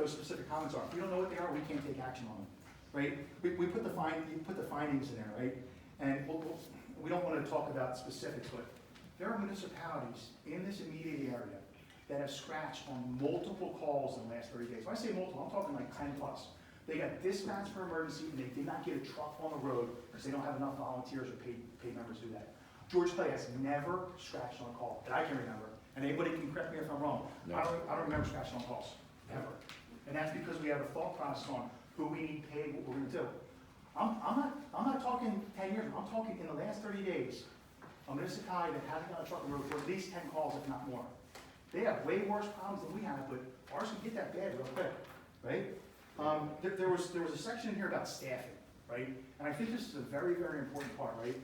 those specific comments are. If we don't know what they are, we can't take action on them, right? We put the findings in there, right? And we don't want to talk about specifics, but there are municipalities in this immediate area that have scratched on multiple calls in the last 30 days. When I say multiple, I'm talking like 10 plus. They got dispatched for emergency and they did not get a truck on the road because they don't have enough volunteers or paid members to do that. George Clay has never scratched on a call that I can remember. And anybody can correct me if I'm wrong. No. I don't remember scratching on calls, ever. And that's because we have a thought process on who we need paid, what we're gonna do. I'm not talking 10 years, I'm talking in the last 30 days, a municipality that hasn't got a truck on the road for at least 10 calls, if not more. They have way worse problems than we have, but ours can get that bad real quick, right? There was a section in here about staffing, right? And I think this is a very, very important part, right?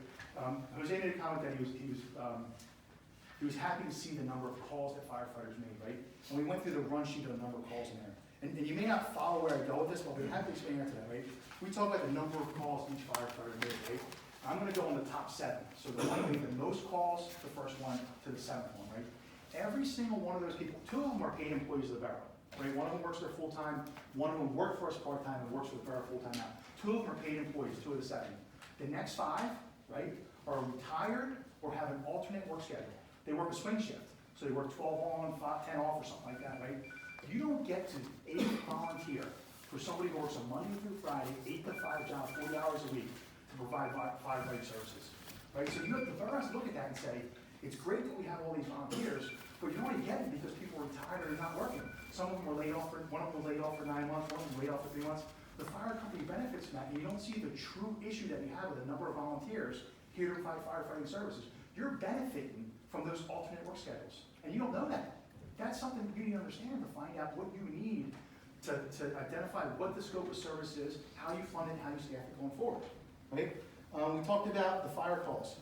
Jose made a comment that he was happy to see the number of calls that firefighters made, right? And we went through the run sheet of the number of calls in there. And you may not follow where I go with this, but we have to explain that today, right? We talk about the number of calls each firefighter made, right? I'm gonna go on the top 7. So the one that made the most calls, the first one to the 7th one, right? Every single one of those people, 2 of them are paid employees of the borough, right? One of them works there full-time, one of them worked for us part-time and works for the borough full-time now. 2 of them are paid employees, 2 of the 7. The next 5, right, are retired or have an alternate work schedule. They work a swing shift, so they work 12 on, 10 off or something like that, right? You don't get to 8 volunteer for somebody who works a Monday through Friday, 8 to 5 job, 40 hours a week to provide firefighting services, right? So the borough has to look at that and say, it's great that we have all these volunteers, but you only get it because people are retired or not working. Some of them were laid off one of them was laid off for 9 months, one of them was laid off for 3 months. The fire company benefits from that, and you don't see the true issue that we have with the number of volunteers here to provide firefighting services. You're benefiting from those alternate work schedules, and you don't know that. That's something you need to understand to find out what you need to identify what the scope of service is, how you fund it, how you staff it going forward, right? We talked about the fire calls.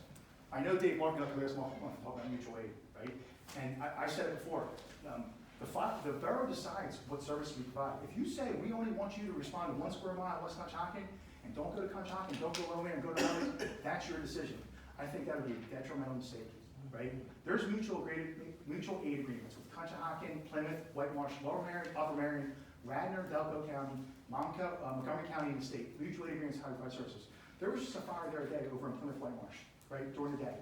I know Dave Martin up here last month talked about mutual aid, right? And I said it before, the borough decides what service we provide. If you say we only want you to respond to 1 square mile in West Conshohocken, and don't go to Conshohocken, don't go Lomé, and go to others, that's your decision. I think that would be a detrimental mistake, right? There's mutual aid agreements with Conshohocken, Plymouth, White Marsh, Lower Marion, Upper Marion, Radnor, Delco County, Montgomery County, and the state. Mutual aid agreements, how we provide services. There was just a fire there today over in Plymouth, White Marsh, right, during the day.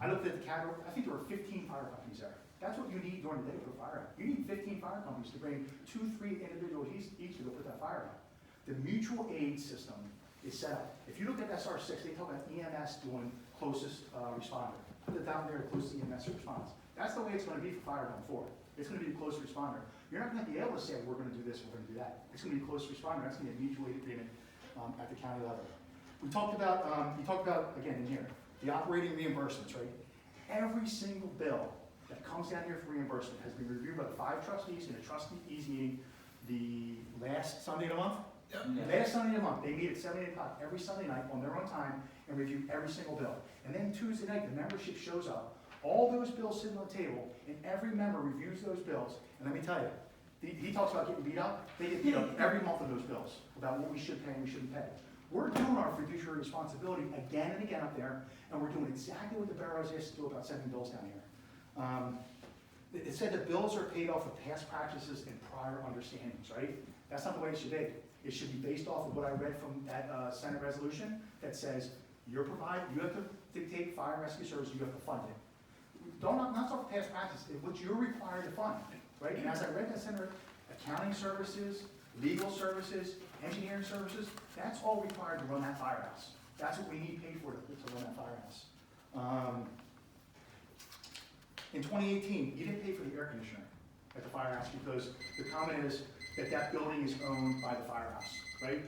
I looked at the category, I think there were 15 fire companies there. That's what you need during the day for a fire out. You need 15 fire companies to bring 2, 3 individuals each to go put that fire out. The mutual aid system is set up. If you look at SR6, they talk about EMS doing closest responder. Put it down there, closest EMS response. That's the way it's going to be for fire going forward. It's going to be the closest responder. You're not going to be able to say, we're going to do this, we're going to do that. It's going to be a closest responder. That's going to be a mutual aid agreement at the county level. We talked about, again in here, the operating reimbursements, right? Every single bill that comes down here for reimbursement has been reviewed by the 5 trustees in a trustees meeting the last Sunday of the month. Yep. Last Sunday of the month, they meet at 7, 8 o'clock every Sunday night on their own time and review every single bill. And then Tuesday night, the membership shows up. All those bills sitting on the table, and every member reviews those bills. And let me tell you, he talks about getting beat up. They get beat up every month of those bills about what we should pay and we shouldn't pay. We're doing our fiduciary responsibility again and again up there, and we're doing exactly what the borough has asked to do about sending bills down here. It said the bills are paid off of past practices and prior understandings, right? That's not the way it should be. It should be based off of what I read from that Senate resolution that says you have to dictate fire and rescue service, you have to fund it. Not off past practices, what you're required to fund, right? And as I read that Senate, accounting services, legal services, engineering services, that's all required to run that firehouse. That's what we need paid for to run that firehouse. In 2018, you didn't pay for the air conditioner at the firehouse because the comment is that building is owned by the firehouse, right?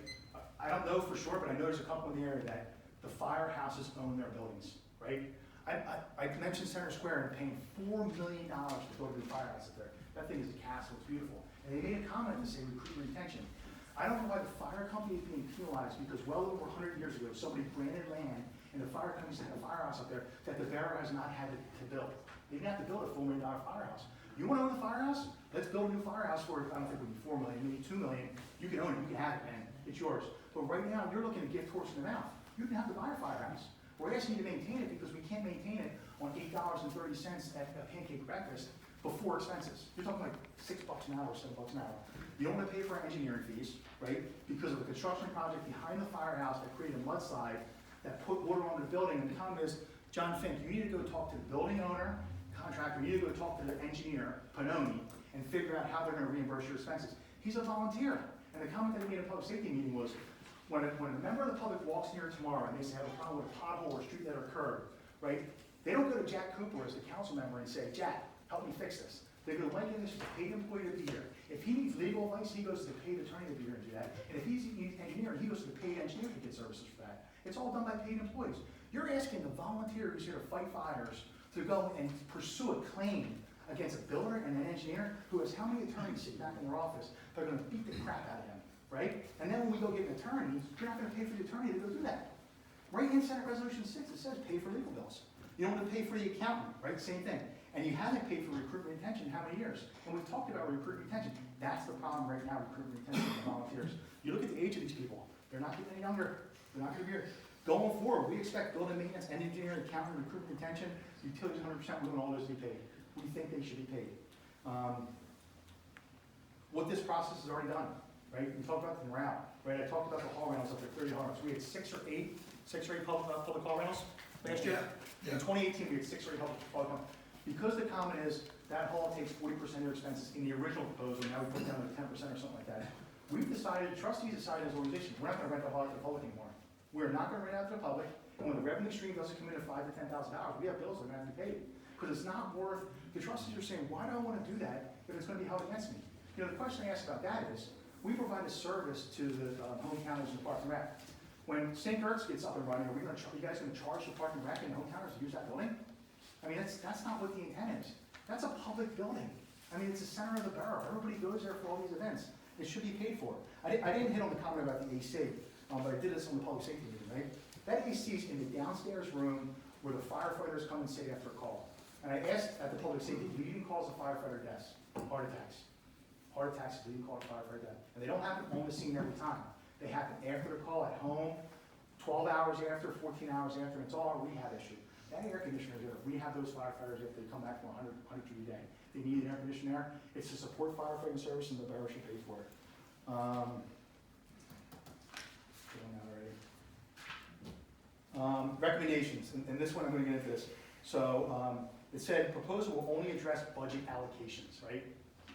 I don't know for sure, but I know there's a couple in the area that the firehouses own their buildings, right? I mentioned Center Square and paying $4 million to build a new firehouse up there. That thing is a castle, it's beautiful. And they made a comment to say recruitment retention. I don't know why the fire company is being penalized because well over 100 years ago, somebody granted land and the fire companies had a firehouse up there that the borough has not had to build. They didn't have to build a $4 million firehouse. You want to own the firehouse? Let's build a new firehouse for, I don't think it would be $4 million, maybe $2 million. You can own it, you can have it, man. It's yours. But right now, you're looking to gift horse in the mouth. You can have to buy a firehouse. We're asking you to maintain it because we can't maintain it on $8.30 at a pancake breakfast before expenses. You're talking like $6 an hour, $7 an hour. You don't want to pay for engineering fees, right? Because of a construction project behind the firehouse that created a mudslide that put water on the building. And the comment is, John Fink, you need to go talk to the building owner, contractor, you need to go talk to the engineer, Panoni, and figure out how they're going to reimburse your expenses. He's a volunteer. And the comment that he made in a public safety meeting was, when a member of the public walks in here tomorrow and they say have a problem with a pothole or street letter curb, right? They don't go to Jack Cooper as the council member and say, Jack, help me fix this. They go to Mike English, the paid employee of the year. If he needs legal advice, he goes to the paid attorney of the year and do that. And if he needs engineering, he goes to the paid engineer to get services for that. It's all done by paid employees. You're asking the volunteer who's here to fight fires to go and pursue a claim against a builder and an engineer who has how many attorneys sit back in their office that are going to beat the crap out of him, right? And then when we go get an attorney, you're not going to pay for the attorney to go do that. Right in Senate Resolution 6, it says pay for legal bills. You don't want to pay for the accountant, right? Same thing. And you haven't paid for recruitment retention how many years? And we've talked about recruitment retention. That's the problem right now, recruitment retention of volunteers. You look at the age of these people. They're not getting any younger. They're not going to be here. Going forward, we expect building maintenance, engineering, accountant, recruitment retention, utilities 100%, we want all those to be paid. We think they should be paid. What this process has already done, right? We talked about the morale, right? I talked about the hall rentals up there, 30 hall rentals. We had six or eight public hall rentals last year. In 2018, we had 6 or 8 public hall rentals. Because the comment is that hall takes 40% of your expenses in the original proposal, now we put it down to 10% or something like that. We've decided, trustees decided as an organization, we're not going to rent the hall to the public anymore. We're not going to rent it out to the public, and when the revenue stream doesn't come in at $5,000 to $10,000, we have bills that are going to have to be paid. Because it's not worth, the trustees are saying, why do I want to do that if it's going to be held against me? You know, the question I ask about that is, we provide a service to the home counters and the Park and Rec. When St. Gert's gets up and running, are you guys going to charge the Park and Rec and the home counters to use that building? I mean, that's not what the intent is. That's a public building. I mean, it's the center of the borough. Everybody goes there for all these events. It should be paid for. I didn't hit on the comment about the AC, but I did this on the public safety meeting, right? That AC is in the downstairs room where the firefighters come and sit after a call. And I asked at the public safety, do you even cause a firefighter deaths? Heart attacks. Heart attacks, do you call a firefighter death? And they don't happen on the scene every time. They happen after the call at home, 12 hours after, 14 hours after, and it's all a rehab issue. That air conditioner is there. We have those firefighters if they come back from 100 degree day. They need an air conditioner. It's to support firefighting service, and the borough should pay for it. Recommendations, and this one I'm going to get into this. So it said proposal will only address budget allocations, right?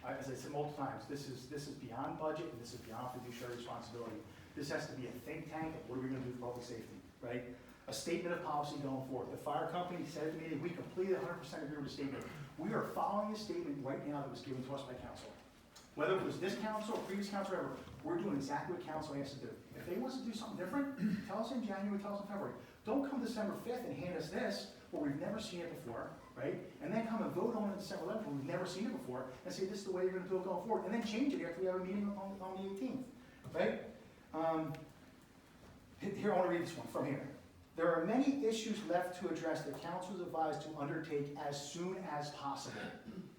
As I said multiple times, this is beyond budget and this is beyond fiduciary responsibility. This has to be a think tank of what are we going to do for public safety, right? A statement of policy going forward. The fire company said to me, we completed 100% agree with the statement. We are following the statement right now that was given to us by council. Whether it was this council or previous council, whatever, we're doing exactly what council asked to do. If they want us to do something different, tell us in January, tell us in February. Don't come December 5th and hand us this, where we've never seen it before, right? And then come and vote on it December 11th, where we've never seen it before, and say this is the way you're going to do it going forward, and then change it after we have a meeting on the 18th, right? Here, I want to read this one from here. There are many issues left to address that council is advised to undertake as soon as possible.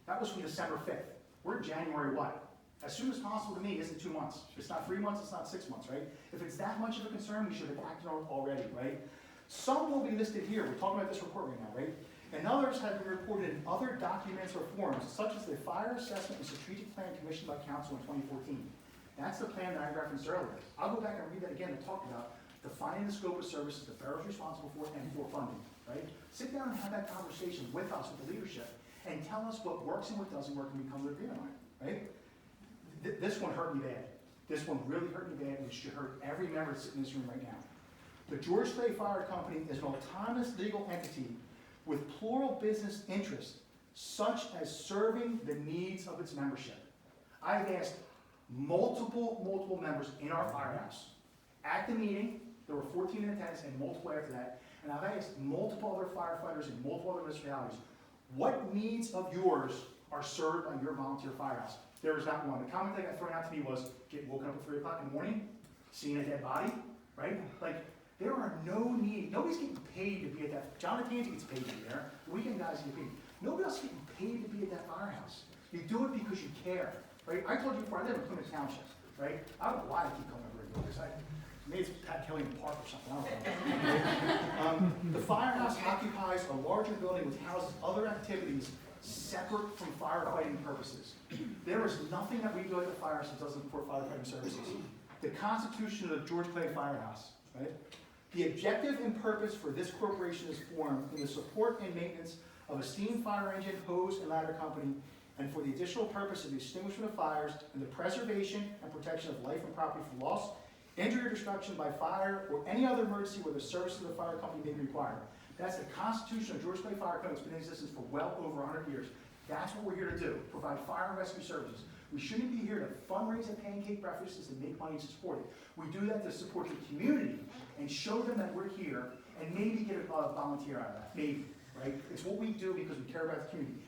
That was from December 5th. We're January what? As soon as possible to me isn't 2 months. It's not 3 months, it's not 6 months, right? If it's that much of a concern, we should have acted on it already, right? Some will be listed here. We're talking about this report right now, right? And others have been reported in other documents or forms, such as the Fire Assessment and Strategic Plan commissioned by council in 2014. That's the plan that I referenced earlier. I'll go back and read that again and talk about defining the scope of services the borough is responsible for and for funding, right? Sit down and have that conversation with us, with the leadership, and tell us what works and what doesn't work, and we come to an agreement on it, right? This one hurt me bad. This one really hurt me bad, and it should hurt every member sitting in this room right now. The George Clay Fire Company is an autonomous legal entity with plural business interests, such as serving the needs of its membership. I've asked multiple members in our firehouse. At the meeting, there were 14 in attendance and multiple after that, and I've asked multiple other firefighters in multiple other municipalities, what needs of yours are served by your volunteer firehouse? There was not one. The comment that got thrown out to me was, get woken up at 3 o'clock in the morning, seeing a dead body, right? Like, there are no need, nobody's getting paid to be at that, John Latanzi gets paid to be there, the weekend guys get paid. Nobody else is getting paid to be at that firehouse. You do it because you care, right? I told you before, I live in Plymouth Township, right? I don't know why I keep coming over here, maybe it's Pat Kelly in the park or something, I don't know. The firehouse occupies a larger building which houses other activities separate from firefighting purposes. There is nothing that we do at the firehouse that doesn't support firefighting services. The Constitution of the George Clay Firehouse, right? The objective and purpose for this corporation is formed in the support and maintenance of a steam fire engine, hose, and ladder company, and for the additional purpose of the extinguishment of fires and the preservation and protection of life and property from loss, injury, or destruction by fire, or any other emergency where the services of the fire company may be required. That's the Constitution of George Clay Fire Code. It's been in existence for well over 100 years. That's what we're here to do, provide fire and rescue services. We shouldn't be here to fundraise and pancake breakfasts and make money to support it. We do that to support the community and show them that we're here and maybe get a volunteer out of that, maybe, right? It's what we do because we care about the community.